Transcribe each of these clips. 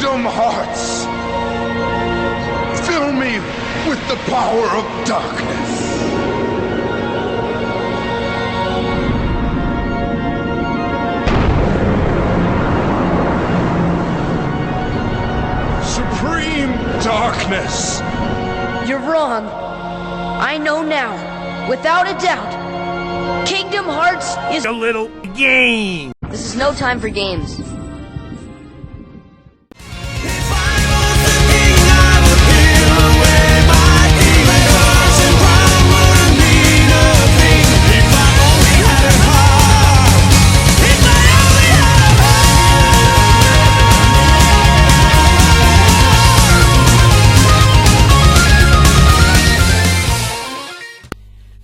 Kingdom Hearts! Fill me with the power of darkness! Supreme darkness! You're wrong. I know now, without a doubt. Kingdom Hearts is a little game. This is no time for games.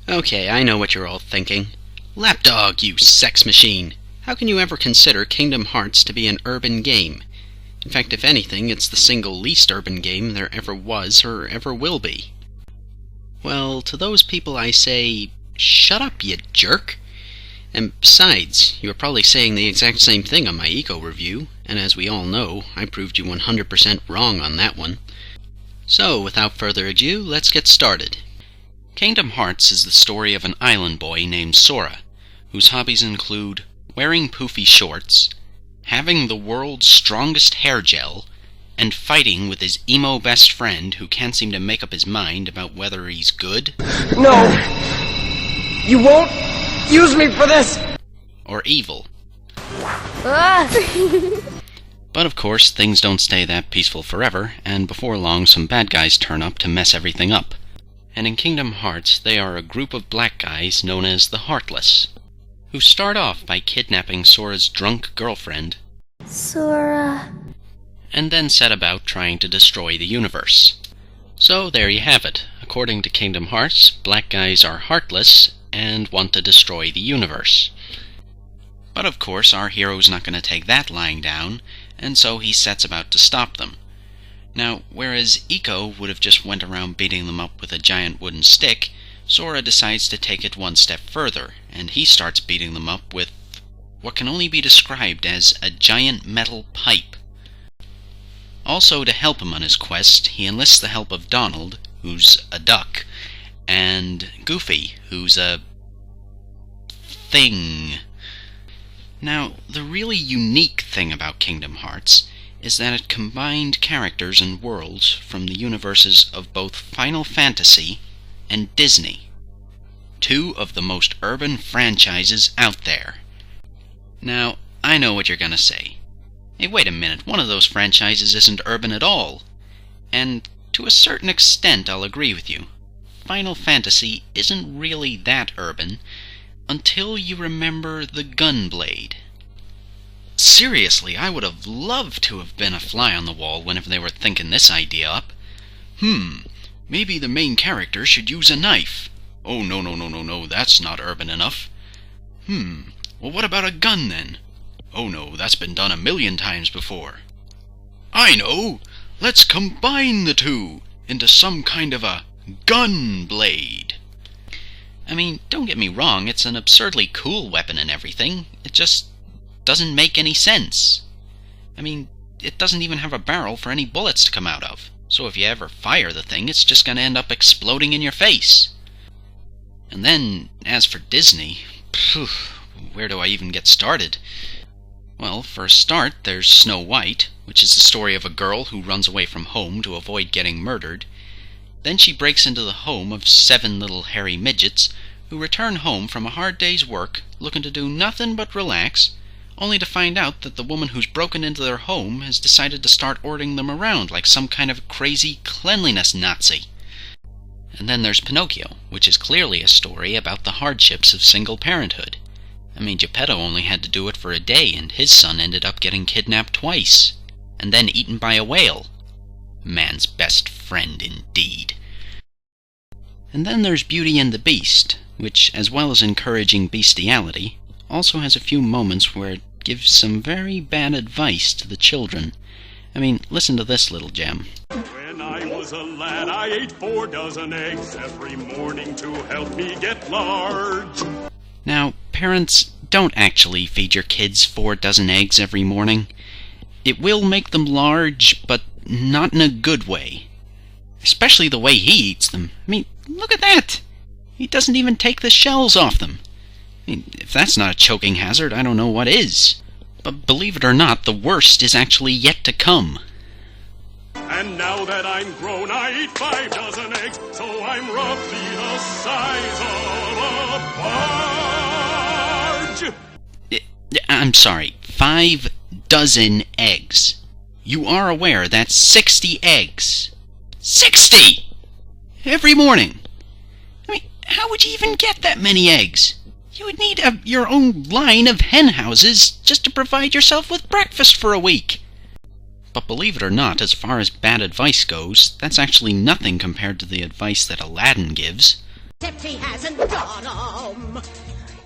Okay, I know what you're all thinking. Lapdog, you sex machine! How can you ever consider Kingdom Hearts to be an urban game? In fact, if anything, it's the single least urban game there ever was or ever will be. Well, to those people I say, shut up, you jerk! And besides, you were probably saying the exact same thing on my Eco review, and as we all know, I proved you 100% wrong on that one. So, without further ado, let's get started. Kingdom Hearts is the story of an island boy named Sora, whose hobbies include wearing poofy shorts, having the world's strongest hair gel, and fighting with his emo best friend who can't seem to make up his mind about whether he's good. No! You won't use me for this! Or evil. Ah! But of course, things don't stay that peaceful forever, and before long some bad guys turn up to mess everything up. And in Kingdom Hearts, they are a group of black guys known as the Heartless, who start off by kidnapping Sora's drunk girlfriend, Sora... and then set about trying to destroy the universe. So there you have it. According to Kingdom Hearts, black guys are heartless and want to destroy the universe. But of course, our hero's not going to take that lying down, and so he sets about to stop them. Now, whereas Eco would have just went around beating them up with a giant wooden stick, Sora decides to take it one step further, and he starts beating them up with what can only be described as a giant metal pipe. Also, to help him on his quest, he enlists the help of Donald, who's a duck, and Goofy, who's a... thing. Now, the really unique thing about Kingdom Hearts is that it combined characters and worlds from the universes of both Final Fantasy and Disney, two of the most urban franchises out there. Now, I know what you're gonna say. Hey, wait a minute, one of those franchises isn't urban at all. And to a certain extent, I'll agree with you. Final Fantasy isn't really that urban until you remember the Gunblade. Seriously, I would have loved to have been a fly on the wall whenever they were thinking this idea up. Maybe the main character should use a knife. Oh, no, that's not urban enough. Well, what about a gun then? Oh no, that's been done 1,000,000 times before. I know! Let's combine the two into some kind of a gun blade. I mean, don't get me wrong, it's an absurdly cool weapon and everything. It just doesn't make any sense. I mean, it doesn't even have a barrel for any bullets to come out of. So if you ever fire the thing, it's just going to end up exploding in your face. And then, as for Disney, where do I even get started? Well, for a start, there's Snow White, which is the story of a girl who runs away from home to avoid getting murdered. Then she breaks into the home of 7 little hairy midgets who return home from a hard day's work, looking to do nothing but relax, only to find out that the woman who's broken into their home has decided to start ordering them around like some kind of crazy cleanliness Nazi. And then there's Pinocchio, which is clearly a story about the hardships of single parenthood. I mean, Geppetto only had to do it for a day, and his son ended up getting kidnapped twice, and then eaten by a whale. Man's best friend, indeed. And then there's Beauty and the Beast, which, as well as encouraging bestiality, also has a few moments where it gives some very bad advice to the children. I mean, listen to this little gem. When I was a lad, I ate 4 dozen eggs every morning to help me get large. Now, parents, don't actually feed your kids 4 dozen eggs every morning. it will make them large, but not in a good way. Especially the way he eats them. I mean, look at that! He doesn't even take the shells off them. I mean, if that's not a choking hazard, I don't know what is. But believe it or not, the worst is actually yet to come. And now that I'm grown, I eat 5 dozen eggs, so I'm roughly the size of a barge. I'm sorry, 5 dozen eggs. You are aware that's 60 eggs. 60! Every morning. I mean, how would you even get that many eggs? You would need your own line of hen houses just to provide yourself with breakfast for a week. But believe it or not, as far as bad advice goes, that's actually nothing compared to the advice that Aladdin gives. Except he hasn't got 'em.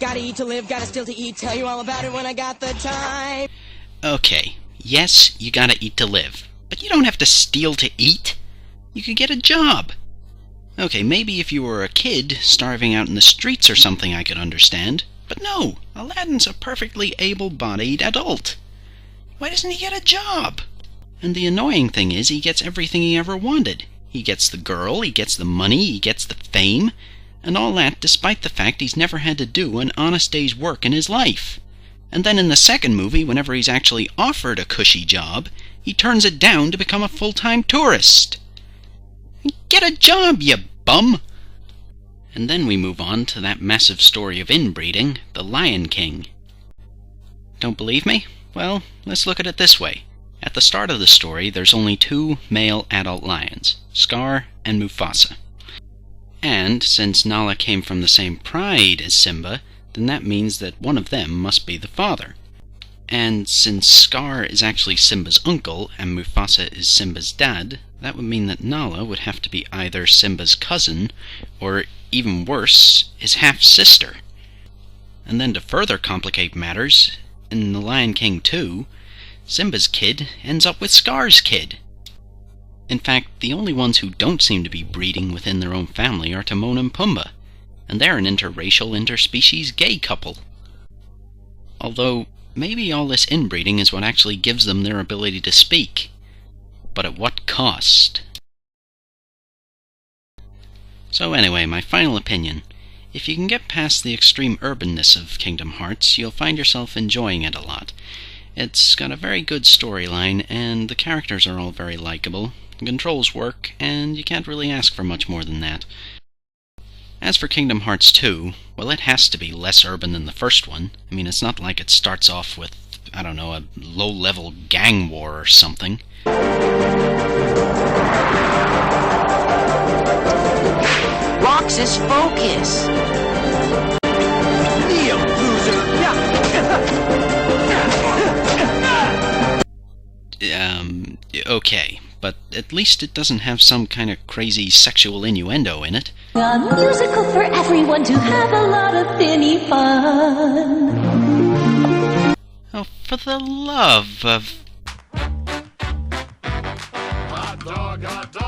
Gotta eat to live, gotta steal to eat. Tell you all about it when I got the time. Okay, yes, you gotta eat to live. But you don't have to steal to eat. You could get a job. Okay, maybe if you were a kid starving out in the streets or something I could understand. But no, Aladdin's a perfectly able-bodied adult. Why doesn't he get a job? And the annoying thing is he gets everything he ever wanted. He gets the girl, he gets the money, he gets the fame, and all that despite the fact he's never had to do an honest day's work in his life. And then in the second movie, whenever he's actually offered a cushy job, he turns it down to become a full-time tourist. Get a job, you bum! And then we move on to that massive story of inbreeding, the Lion King. Don't believe me? Well, let's look at it this way. At the start of the story, there's only 2 male adult lions, Scar and Mufasa. And since Nala came from the same pride as Simba, then that means that one of them must be the father. And since Scar is actually Simba's uncle and Mufasa is Simba's dad, that would mean that Nala would have to be either Simba's cousin, or even worse, his half-sister. And then to further complicate matters, in The Lion King 2, Simba's kid ends up with Scar's kid. In fact, the only ones who don't seem to be breeding within their own family are Timon and Pumbaa, and they're an interracial, interspecies gay couple. Although, maybe all this inbreeding is what actually gives them their ability to speak. But at what cost? So anyway, my final opinion. If you can get past the extreme urbanness of Kingdom Hearts, you'll find yourself enjoying it a lot. It's got a very good storyline, and the characters are all very likable, the controls work, and you can't really ask for much more than that. As for Kingdom Hearts 2, well, it has to be less urban than the first one. I mean, it's not like it starts off with, I don't know, a low-level gang war or something. Roxas, focus! Neo, loser! Okay, but at least it doesn't have some kind of crazy sexual innuendo in it. A musical for everyone to have a lot of finny fun. Oh, for the love of... Hot dog, hot dog.